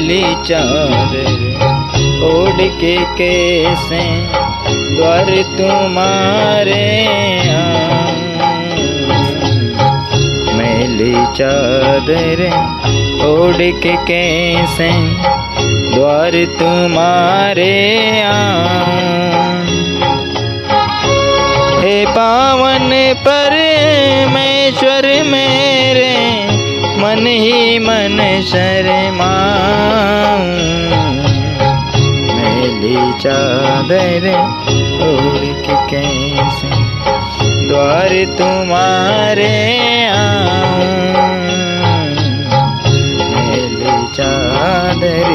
मैली चादर ओढ़ के कैसे द्वार तुम्हारे मैली चादर ओढ़ के कैसे द्वार तुम्हारे हे पावन परमेश्वर मेरे मन ही मन शर्माऊं मैली चादर ओढ़ के कैसे द्वार तुम्हारे मैली चादर।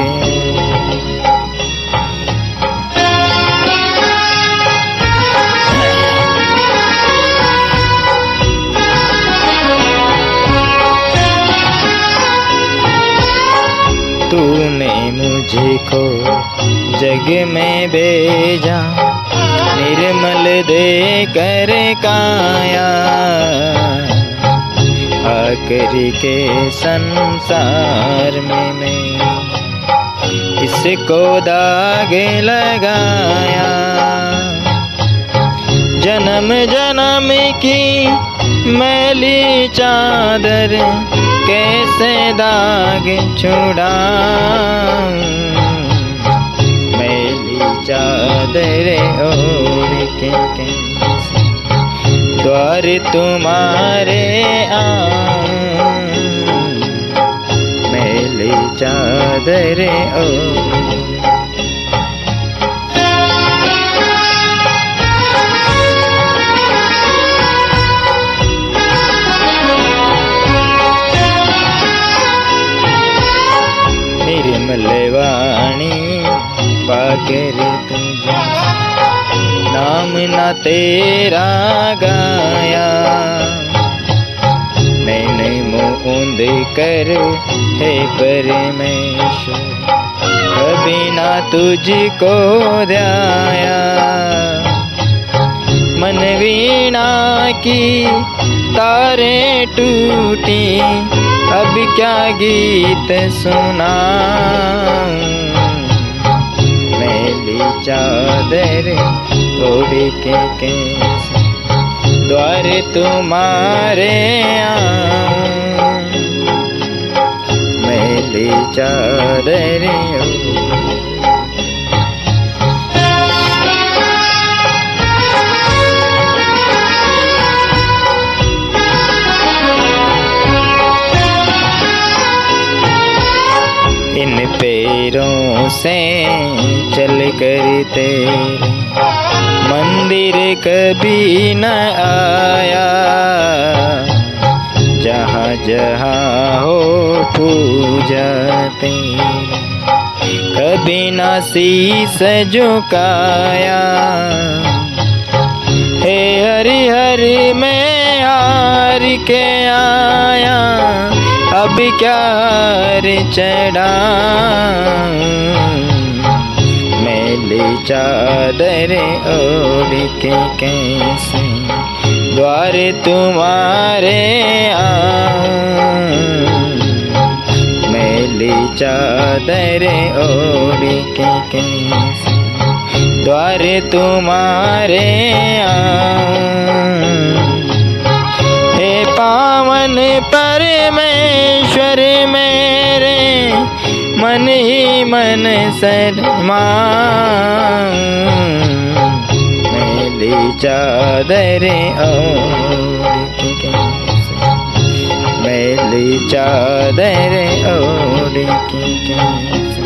तूने मुझको जग में भेजा निर्मल दे कर काया आकर के संसार में मैं इसको दाग लगाया जन्म जन्म की मैली चादर कैसे दाग छुड़ाऊं मैली चादर ओढ़ के कैसे द्वार तुम्हारे मैली चादर निर्मल वाणी पाकर तुझे नाम ना तेरा गाया मैंने मूंद कर हे परमेश्वर कभी ना तुझको ध्याया मन वीणा की तारे टूटी अब क्या गीत सुनाऊं मैली चादर ओढ़ के कैसे द्वार तुम्हारे मैली चादर इन पैरों से चल कर तेरे मंदिर कभी न आया जहाँ जहाँ हो पूजा तेरी कभी न शीस झुकाया हे हरि हरि मैं हार के आया अब क्या हार चढ़ाऊं मैली चादर ओढ़ के कैसे द्वार तुम्हारे मैली चादर ओढ़ के कैसे द्वार तुम्हारे हे पावन परमेश्वर मेरे मन ही मन शर्माऊं मैली चादर ओढ़ के कैसे मैली चादर ओढ़ के कैसे।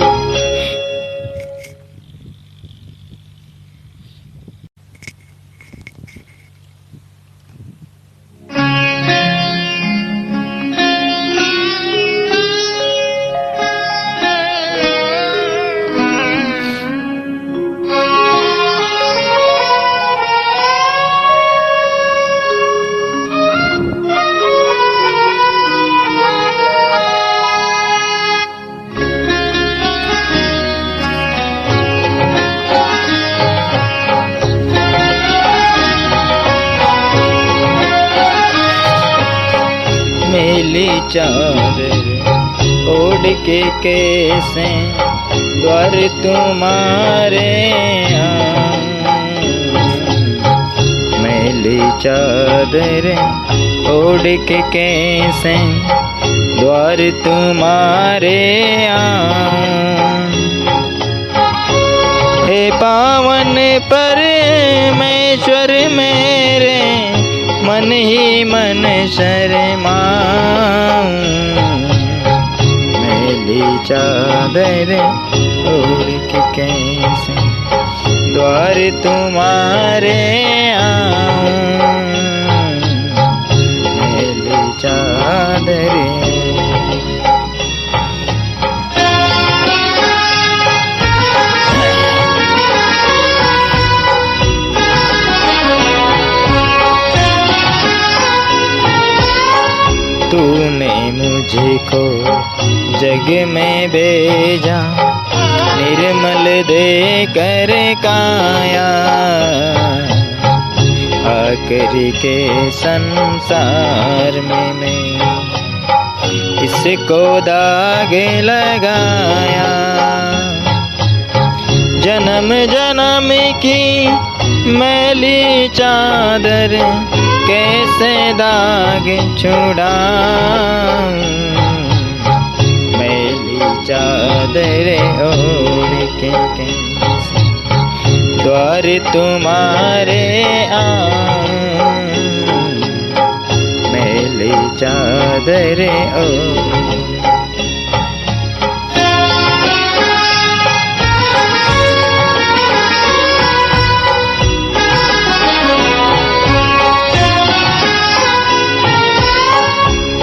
मैली चादर ओढ़ के कैसे द्वार तुम्हारे मैली चादर ओढ़ के कैसे द्वार तुम्हारे हे पावन परमेश्वर मेरे मन ही मन शर्माऊं मैली चादर ओढ़ के कैसे द्वार तुम्हारे आऊं मैली चादर। तूने मुझको जग में भेजा निर्मल दे कर काया आकर के संसार में मैं इसको दाग लगाया जन्म जन्म की मैली चादर कैसे दाग छुड़ाऊं मैली चादर ओढ़ के कैसे द्वार तुम्हारे आऊं मैली चादर ओढ़।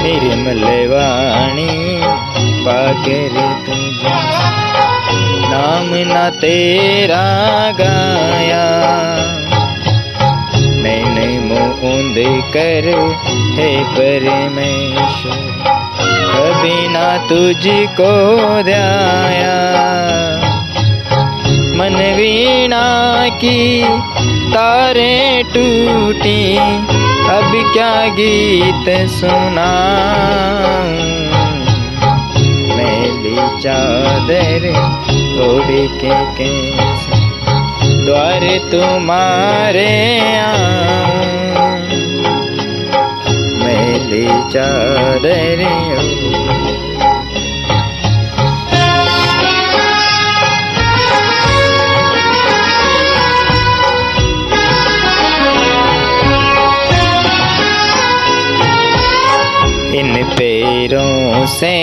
निर्मल वाणी पाकर तुझे नाम न तेरा गाया मैंने मूंद कर हे परमेश्वर कभी ना तुझको ध्याया मन वीणा की तारें टूटी अब क्या गीत सुनाऊं मैली चादर ओढ़ के कैसे द्वार तुम्हारे आऊं मैली चादर इन पैरों से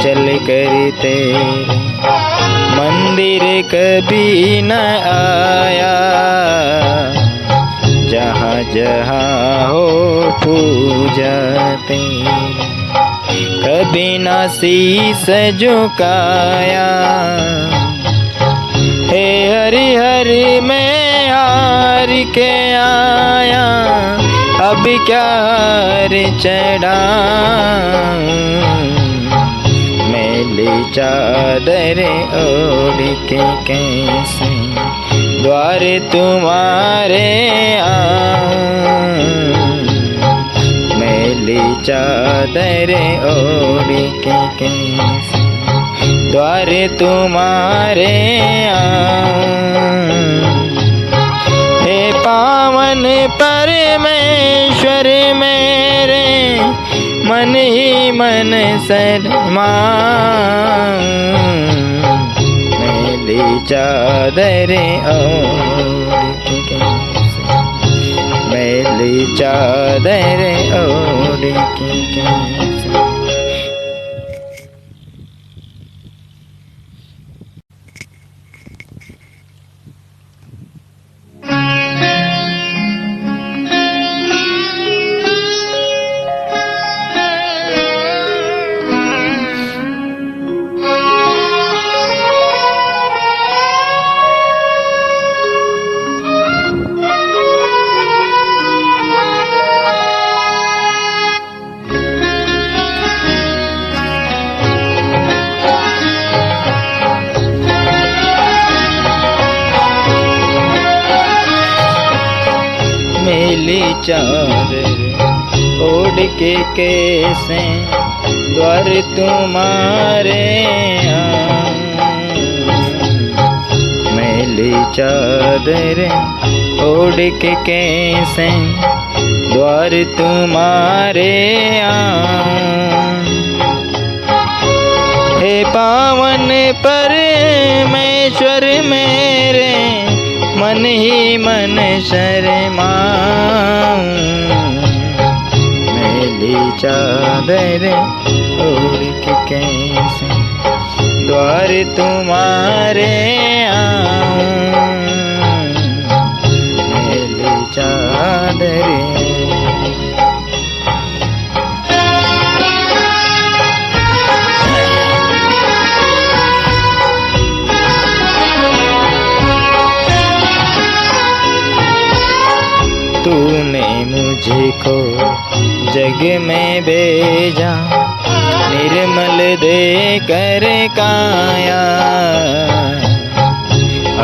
चल कर तेरे मंदिर कभी न आया जहाँ जहाँ हो पूजा तेरी कभी न शीस झुकाया हे हरि हरि मैं हार के आया अब क्या हार चढ़ाऊं मैली चादर ओढ़ के कैसे द्वार तुम्हारे आऊं मैली चादर ओढ़ के कैसे द्वार तुम्हारे आऊं हे पावन परमेश्वर मेरे मन ही मन शर्माऊं मैली चादर ओढ़ के कैसे मैली चादर ओढ़ के कैसे। मैली चादर ओढ़ के कैसे द्वार तुम्हारे मैली चादर ओढ़ के कैसे द्वार तुम्हारे हे पावन परमेश्वर मेरे मन ही मन शर्माऊं मैली चादर ओढ़ के कैसे द्वार तुम्हारे मैली चादर तूने मुझको जग में भेजा निर्मल दे कर काया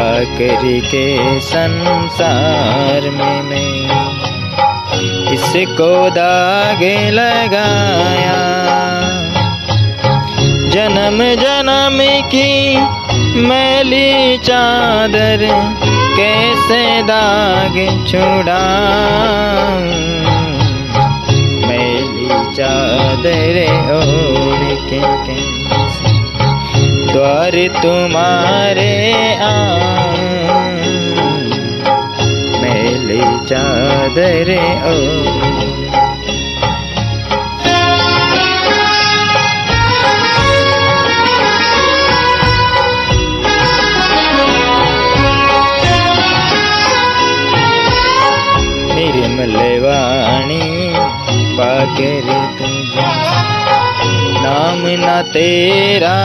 आकर के संसार में मैं इसको दाग लगाया जन्म जन्म की मैली चादर कैसे दाग छुड़ाऊं मैली चादर ओढ़ के कैसे द्वार तुम्हारे मैली चादर निर्मल वाणी पाकर तुझे नाम न तेरा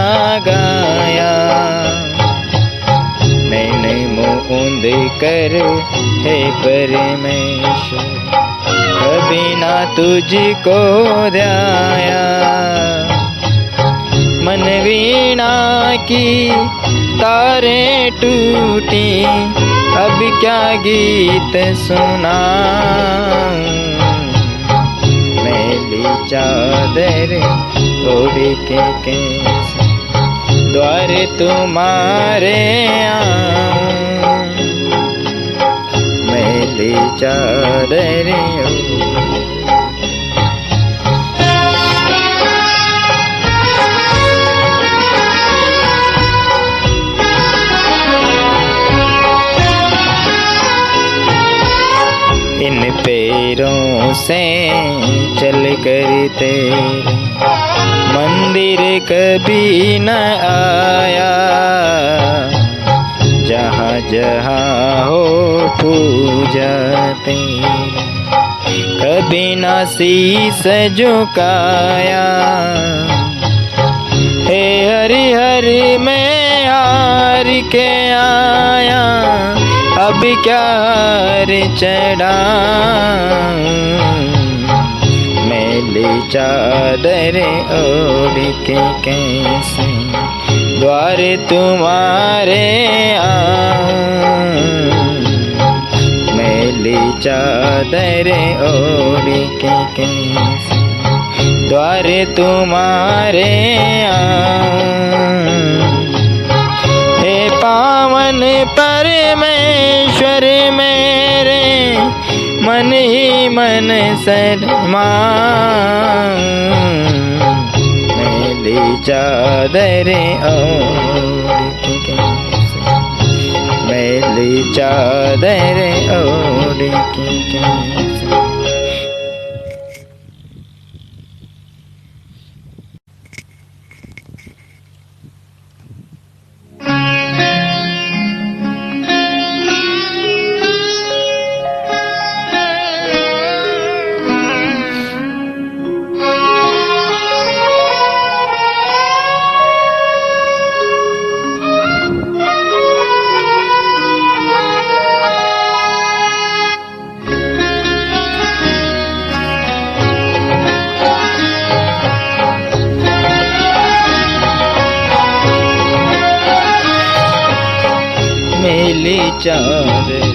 गाया नैन मूंद कर हे परमेश्वर कभी ना तुझको ध्याया मन वीणा की तारें टूटी अब क्या गीत सुनाऊं मैली चादर ओढ़ के कैसे द्वार तुम्हारे मैली चादर इन पैरों से चल कर तेरे मंदिर कभी न आया जहाँ जहाँ हो पूजा तेरी कभी न शीस झुकाया हे हरि हरि मैं हार के आया अब क्या हार चढ़ाऊं मैली चादर ओढ़ के कैसे द्वार तुम्हारे मैली चादर ओढ़ के कैसे द्वार तुम्हारे हे पावन परमेश्वर मेरे मन ही मन शर्माऊं मैली चादर ओढ़ के कैसे मैली चादर ओढ़ के कैसे मैली चादर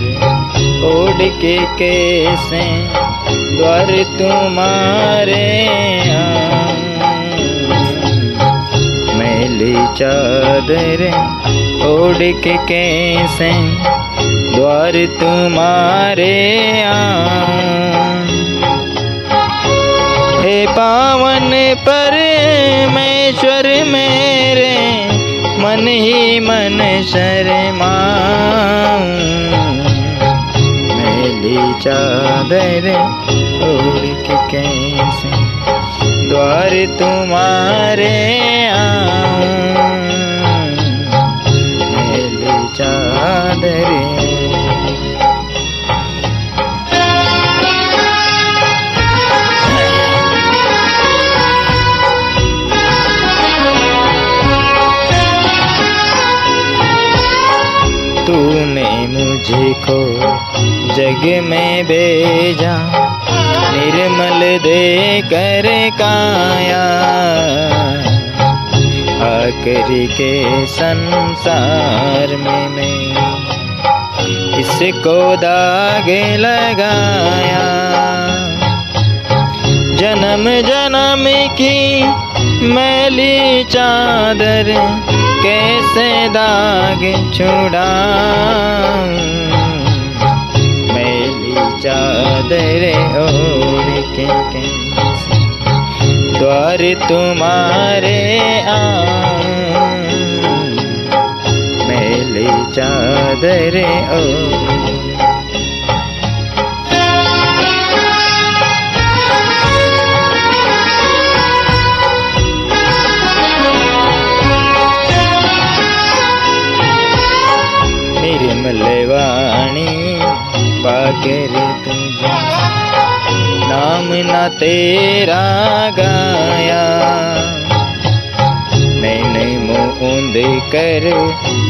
ओढ़ के कैसे द्वार तुम्हारे चादर ओढ़ के कैसे द्वार तुम्हारे आऊं। हे पावन परमेश्वर मेरे मन ही मन शर्माऊं। मैली चादर ओढ़ के कैसे द्वार तुम्हारे आऊं। मैली चादर तूने मुझे को जग में भेजा, निर्मल दे कर काया। आकर के संसार में मैं इसको दाग लगाया। जन्म जन्म की मैली चादर कैसे दाग छुड़ाऊं। मैली चादर ओढ़ के कैसे द्वार तुम्हारे आऊं। मैली चादर ओढ़ निर्मल वाणी पाकर तुझे नाम ना तेरा गाया। मैंने मूंद कर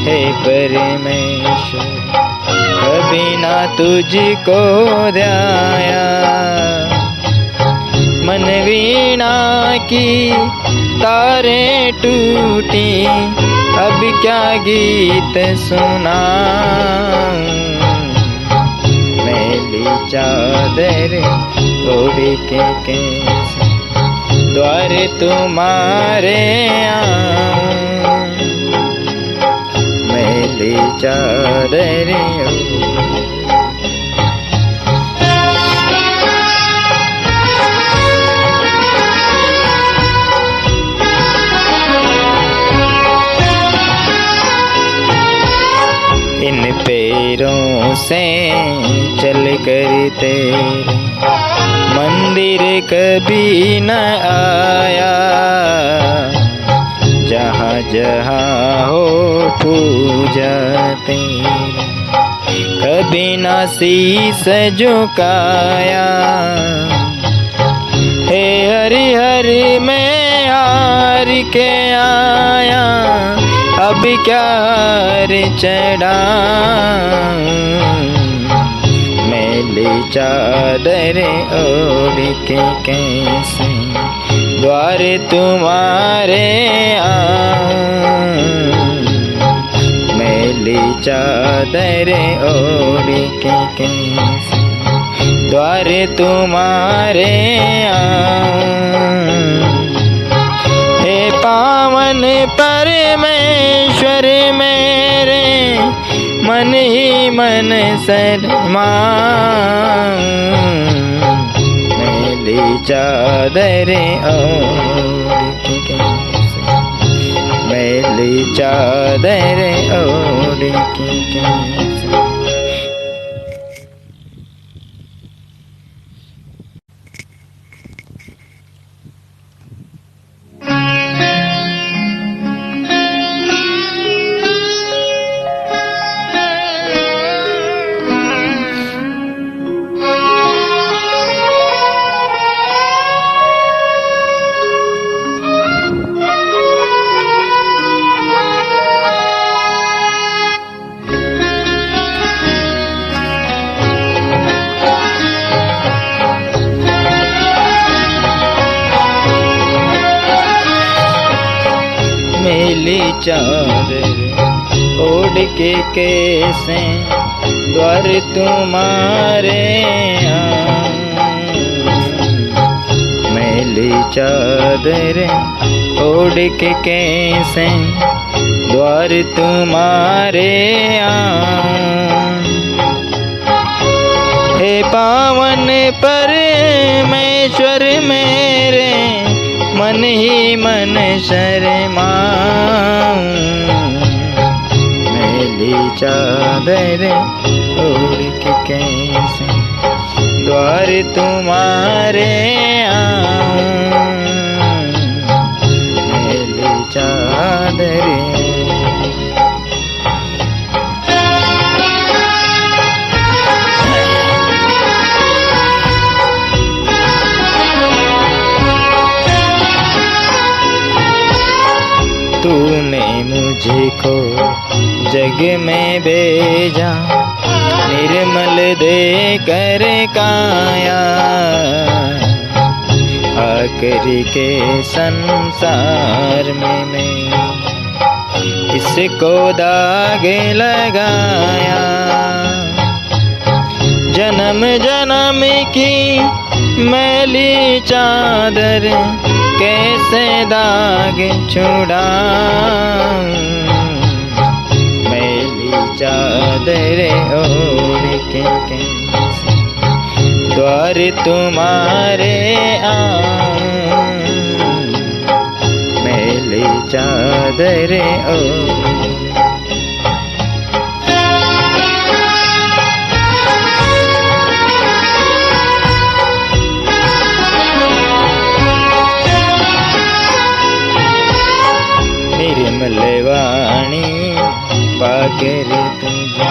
हे परमेश्वर कभी ना तुझको ध्याया। मन वीणा की तारें टूटी, अब क्या गीत सुनाऊं। मैली चादर ओढ़ के कैसे द्वार तुम्हारे आऊं। मैली चादर इन पैरों से चल कर तेरे मंदिर कभी न आया। जहाँ जहाँ हो पूजा तेरी कभी न शीस झुकाया। हे हरि हरि मैं हार के आया, अब क्या हार चढ़ाऊं। मैली चादर ओढ़ के कैसे द्वार तुम्हारे आऊं। मैली चादर ओढ़ के कैसे द्वार तुम्हारे आऊं। हे पावन परमेश्वर मेरे मन ही मन शर्माऊं। मैली चादर ओढ़ के कैसे मैली चादर ओढ़ के कैसे मैली चादर ओढ़ के कैसे द्वार तुम्हारे आऊं। मैली चादर ओढ़ के कैसे द्वार तुम्हारे आऊं। हे पावन परमेश्वर मेरे मन ही मन शर्माऊं। मैली चादर ओढ़ के कैसे द्वार तुम्हारे आऊं। मैली चादर तूने मुझको जग में भेजा निर्मल दे कर काया। आकर के संसार में मैं इसको दाग लगाया। जन्म जन्म की मैली चादर कैसे दाग छुड़ाऊं। मैली चादर ओढ़ के कैसे द्वार तुम्हारे आऊं। मैली चादर ओढ़ निर्मल वाणी पाकर तुझे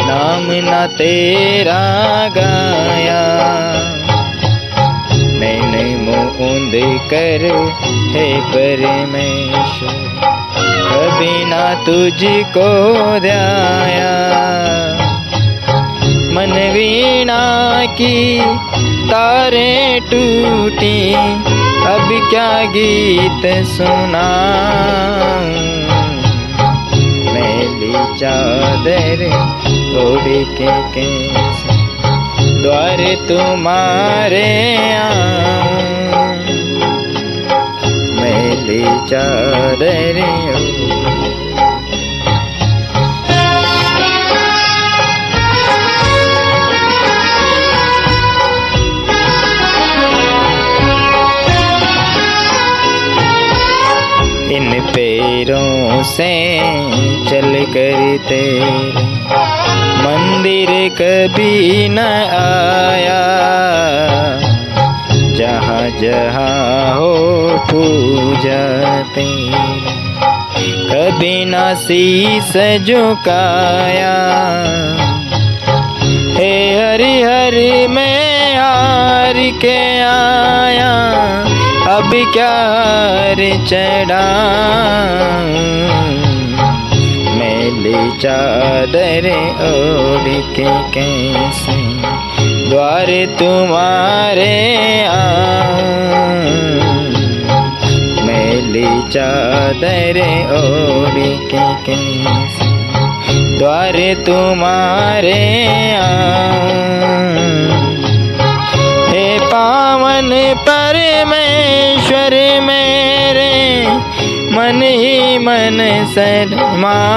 नाम न तेरा गाया। मैंने मूंद कर हे परमेश्वर कभी ना तुझको ध्याया। मन वीणा की तारें टूटी अब क्या गीत सुनाऊं। मैली चादर ओढ़ के कैसे द्वार तुम्हारे आऊं। मैली चादर इन पैरों से चल कर तेरे मंदिर कभी न आया। जहाँ जहाँ हो पूजा तेरी कभी न शीस झुकाया। हे हरि हरि मैं हार के आया अब क्या हार चढ़ाऊं। मैली चादर ओढ़ के कैसे द्वार तुम्हारे आऊं। मैली चादर ओढ़ के कैसे द्वार तुम्हारे आऊं। हे पावन परमेश्वर मेरे मन ही मन शर्माऊं।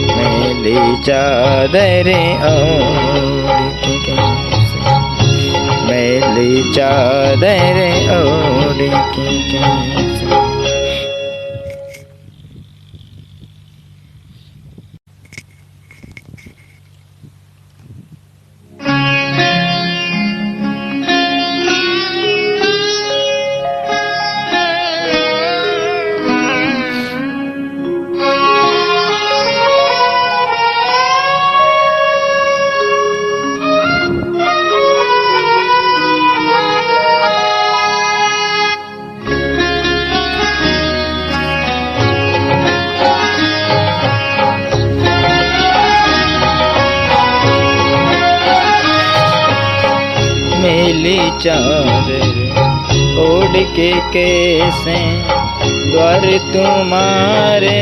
मैली चादर ओढ़ के कैसे मैली चादर ओढ़ के कैसे मैली चादर ओढ़ के कैसे द्वार तुम्हारे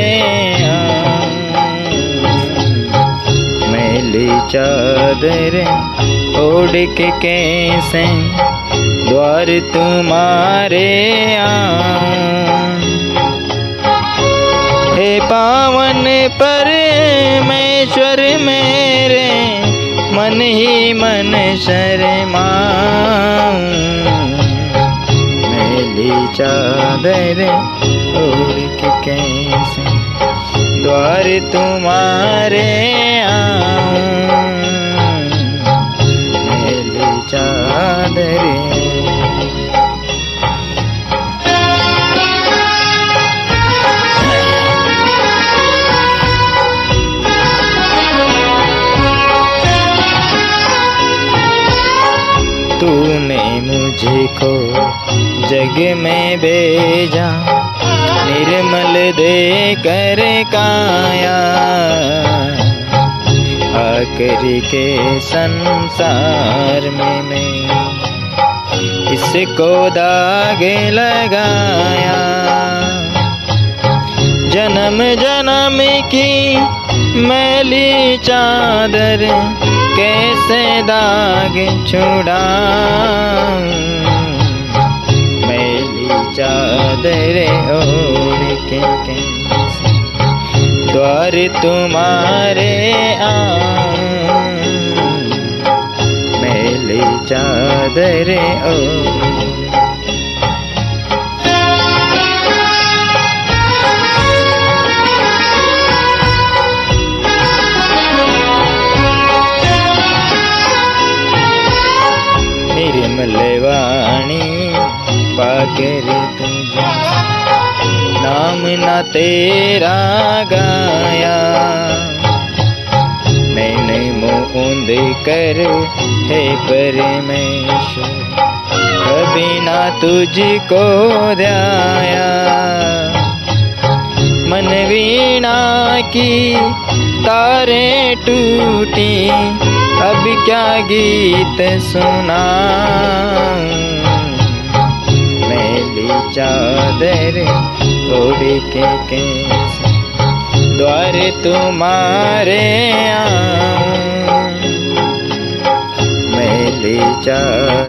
आऊं। मैली चादर ओढ़ के कैसे द्वार तुम्हारे आऊं। हे पावन परमेश्वर मेरे मन ही मन शर्माऊं। मैली चादर ओढ़ के कैसे द्वार तुम्हारे आऊं। मैली चादर तूने मुझको जग में भेजा, निर्मल दे कर काया। आकर के संसार में मैं इसको दाग लगाया। जन्म जन्म की मैली चादर कैसे दाग छुड़ाऊं। मैली चादर ओढ़ के कैसे द्वार तुम्हारे आऊं। मैली चादर ओढ़ निर्मल वाणी पाकर तुझे नाम न तेरा गाया। मैंने मूंद कर हे परमेश्वर कभी ना तुझको ध्याया। मन वीणा की तारें टूटी, अब क्या गीत सुनाऊं। मैली चादर ओढ़ के कैसे द्वार तुम्हारे आऊं। मैली चादर